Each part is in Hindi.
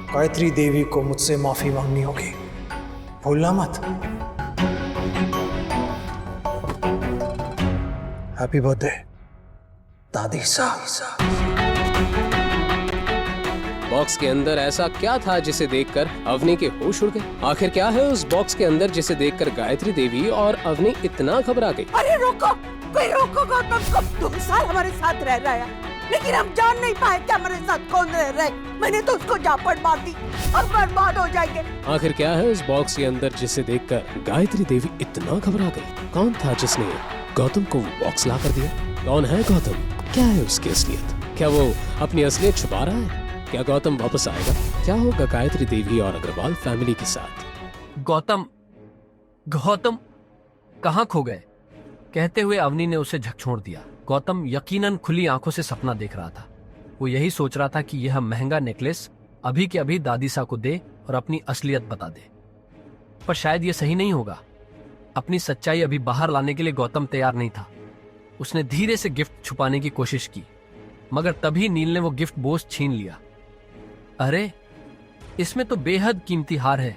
गायत्री देवी को मुझसे माफी मांगनी होगी, भूलना मत। हैप्पी बर्थडे दादी साहब। बॉक्स के अंदर ऐसा क्या था जिसे देखकर अवनी के होश उड़ गए? आखिर क्या है उस बॉक्स के अंदर जिसे देखकर गायत्री देवी और अवनी इतना घबरा गई? अरे रोको, कोई रोको गौतम को। 2 साल हमारे साथ रह रहा है, लेकिन हम जान नहीं पाए कि हमारे साथ कौन रह रहा है। मैंने तो उसको झापड़ मार दी और बर्बाद हो जाएंगे। आखिर क्या है उस बॉक्स के अंदर जिसे देखकर गायत्री देवी इतना घबरा गई? कौन था जिसने गौतम को वो बॉक्स ला कर दिया? कौन है गौतम? क्या है उसकी असलियत? क्या वो अपनी असलियत छुपा रहा है? क्या गौतम वापस आएगा? क्या होगा गायत्री देवी और अग्रवाल फैमिली के साथ? गौतम कहाँ खो गए? कहते हुए अवनी ने उसे झकझोर दिया। गौतम यकीनन खुली आंखों से सपना देख रहा था। वो यही सोच रहा था कि यह महंगा नेकलेस अभी के अभी दादीसा को दे और अपनी असलियत बता दे, पर शायद यह सही नहीं होगा। अपनी सच्चाई अभी बाहर लाने के लिए गौतम तैयार नहीं था। उसने धीरे से गिफ्ट छुपाने की कोशिश की, मगर तभी नील ने वो गिफ्ट बोझ छीन लिया। अरे, इसमें तो बेहद कीमती हार है।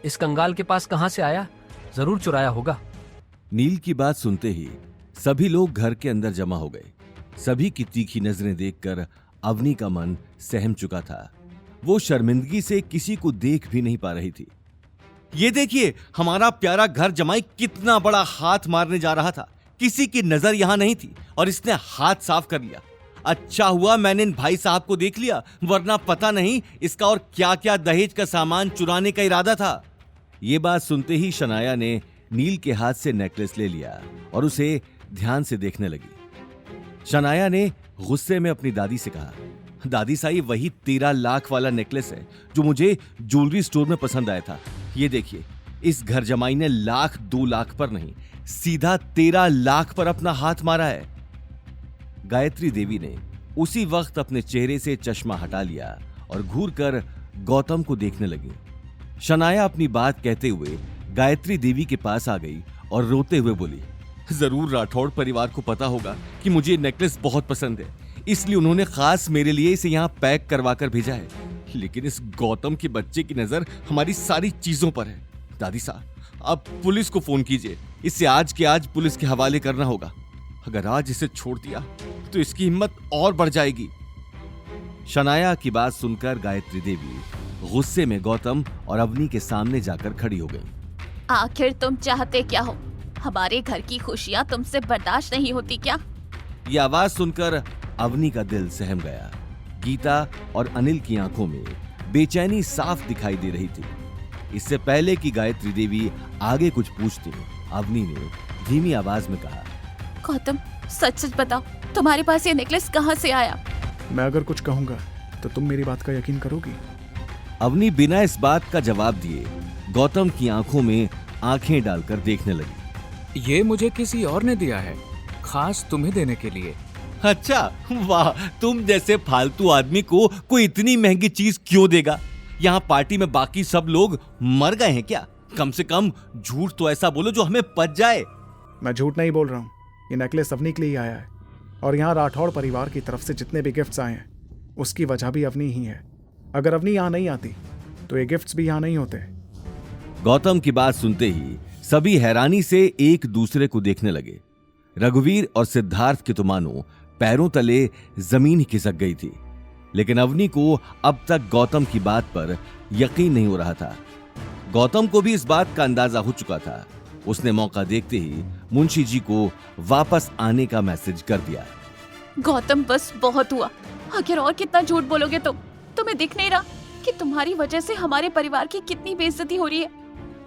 इस कंगाल के पास कहां से आया? जरूर चुराया होगा। नील की बात सुनते ही सभी लोग घर के अंदर जमा हो गए। सभी की तीखी नजरें देखकर अवनी का मन सहम चुका था। वो शर्मिंदगी से किसी को देख भी नहीं पा रही थी। ये देखिए, हमारा प्यारा घर जमाई कितना बड़ा हाथ मारने जा रहा था। किसी की नजर यहां नहीं थी और इसने हाथ साफ कर लिया। अच्छा हुआ मैंने इन भाई साहब को देख लिया, वरना पता नहीं इसका और क्या क्या दहेज का सामान चुराने का इरादा था। ये बात सुनते ही शनाया ने नील के हाथ से नेकलेस ले लिया और उसे ध्यान से देखने लगी। शनाया ने गुस्से में अपनी दादी से कहा, दादी साई, वही 13 लाख वाला नेकलेस है जो मुझे ज्वेलरी स्टोर में पसंद आया था। ये देखिए, इस घर जमाई ने 1,00,000 2 लाख पर नहीं, सीधा 13 लाख पर अपना हाथ मारा है। गायत्री देवी ने उसी वक्त अपने चेहरे से चश्मा हटा लिया और घूरकर गौतम को देखने लगी। शनाया अपनी बात कहते हुए गायत्री देवी के पास आ गई और रोते हुए बोली, जरूर राठौड़ परिवार को पता होगा कि मुझे ये नेकलेस बहुत पसंद है, इसलिए उन्होंने खास मेरे लिए इसे यहाँ पैक करवा कर भेजा है। लेकिन इस गौतम के बच्चे की नजर हमारी सारी चीजों पर है। दादी साहब, आप पुलिस को फोन कीजिए, इसे आज के आज पुलिस के हवाले करना होगा। अगर आज इसे छोड़ दिया तो इसकी हिम्मत और बढ़ जाएगी। शनाया की बात सुनकर गायत्री देवी गुस्से में गौतम और अवनी के सामने जाकर खड़ी हो गई। आखिर तुम चाहते क्या हो? हमारे घर की खुशियाँ तुमसे बर्दाश्त नहीं होती क्या? ये आवाज सुनकर अवनी का दिल सहम गया। गीता और अनिल की आंखों में बेचैनी साफ दिखाई दे रही थी। इससे पहले कि गायत्री देवी आगे कुछ पूछती, अवनी ने धीमी आवाज में कहा, गौतम, सच सच बताओ, तुम्हारे पास ये नेकलेस कहाँ से आया? मैं अगर कुछ कहूंगा तो तुम मेरी बात का यकीन करोगी? अवनी बिना इस बात का जवाब दिए गौतम की आंखों में आंखें डालकर देखने लगी। ये मुझे किसी और ने दिया है, खास तुम्हें देने के लिए। अच्छा, वाह, तुम जैसे फालतू आदमी को कोई इतनी महंगी चीज क्यों देगा? यहाँ पार्टी में बाकी सब लोग मर गए हैं क्या? कम से कम झूठ तो ऐसा बोलो जो हमें पच जाए। मैं झूठ नहीं बोल रहा हूँ, ये नेकलेस अवनी के लिए ही आया है और यहाँ राठौड़ परिवार की तरफ से जितने भी गिफ्ट्स आए हैं उसकी वजह भी अवनी ही है। अगर अवनी यहाँ नहीं आती तो ये गिफ्ट्स भी यहाँ नहीं होते। गौतम की बात सुनते ही सभी हैरानी से एक दूसरे को देखने लगे। रघुवीर और सिद्धार्थ के तो मानो पैरों तले जमीन ही खिसक गई थी। लेकिन अवनी को अब तक गौतम की बात पर यकीन नहीं हो रहा था। गौतम को भी इस बात का अंदाजा हो चुका था। उसने मौका देखते ही मुंशी जी को वापस आने का मैसेज कर दिया। गौतम, बस बहुत हुआ। आखिर और कितना झूठ बोलोगे तुम? तुम्हें दिख नहीं रहा कि तुम्हारी वजह से हमारे परिवार की कितनी बेइज्जती हो रही है?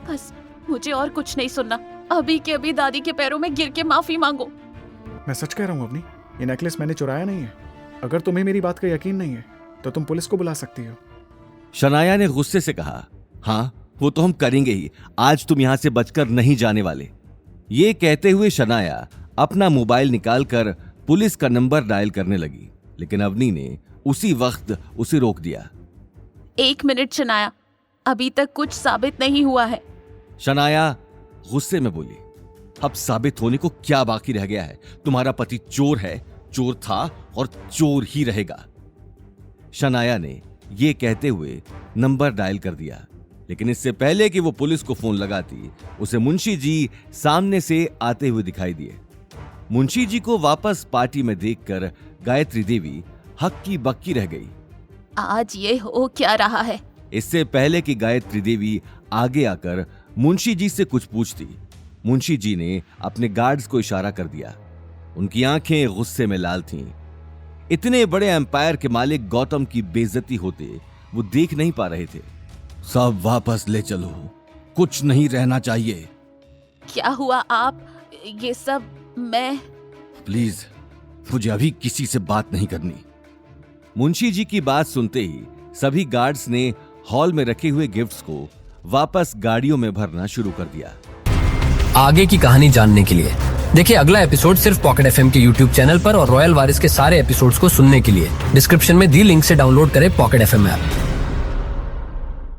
बस मुझे और कुछ नहीं सुनना। अभी के अभी दादी के पैरों में गिर के माफी मांगो। मैं सच कह रहा हूँ अवनी, ये नेकलेस मैंने चुराया नहीं है। अगर तुम्हें मेरी बात का यकीन नहीं है तो तुम पुलिस को बुला सकती हो। शनाया ने गुस्से से कहा, हाँ, वो तो हम करेंगे ही। आज तुम यहां से बचकर नहीं जाने वाले। ये कहते हुए शनाया अपना मोबाइल निकालकर पुलिस का नंबर डायल करने लगी, लेकिन अवनी ने उसी वक्त उसे रोक दिया। 1 मिनट शनाया, अभी तक कुछ साबित नहीं हुआ है। शनाया गुस्से में बोली, अब साबित होने को क्या बाकी रह गया है? तुम्हारा पति चोर है, चोर था और चोर ही रहेगा। शनाया ने ये कहते हुए नंबर डायल कर दिया, लेकिन इससे पहले कि वो पुलिस को फोन लगाती, उसे मुंशी जी सामने से आते हुए दिखाई दिए। मुंशी जी को वापस पार्टी में देखकर गायत्री देवी हक्की बक्की रह गई। आज ये हो क्या रहा है? इससे पहले कि गायत्री देवी आगे आकर मुंशी जी से कुछ पूछती, मुंशी जी ने अपने गार्ड्स को इशारा कर दिया। उनकी आंखें गुस्से में लाल थीं। इतने बड़े एम्पायर के मालिक गौतम की बेइज्जती होते वो देख नहीं पा रहे थे। सब वापस ले चलो, कुछ नहीं रहना चाहिए। क्या हुआ आप? ये सब मैं प्लीज, मुझे अभी किसी से बात नहीं करनी। मुंशी जी की बात सुनते ही सभी गार्ड्स ने हॉल में रखे हुए गिफ्ट्स को वापस गाड़ियों में भरना शुरू कर दिया। आगे की कहानी जानने के लिए देखिए अगला एपिसोड सिर्फ पॉकेट एफएम के YouTube चैनल पर, और रॉयल वारिस के सारे एपिसोड्स को सुनने के लिए डिस्क्रिप्शन में दी लिंक से डाउनलोड करें पॉकेट एफएम ऐप।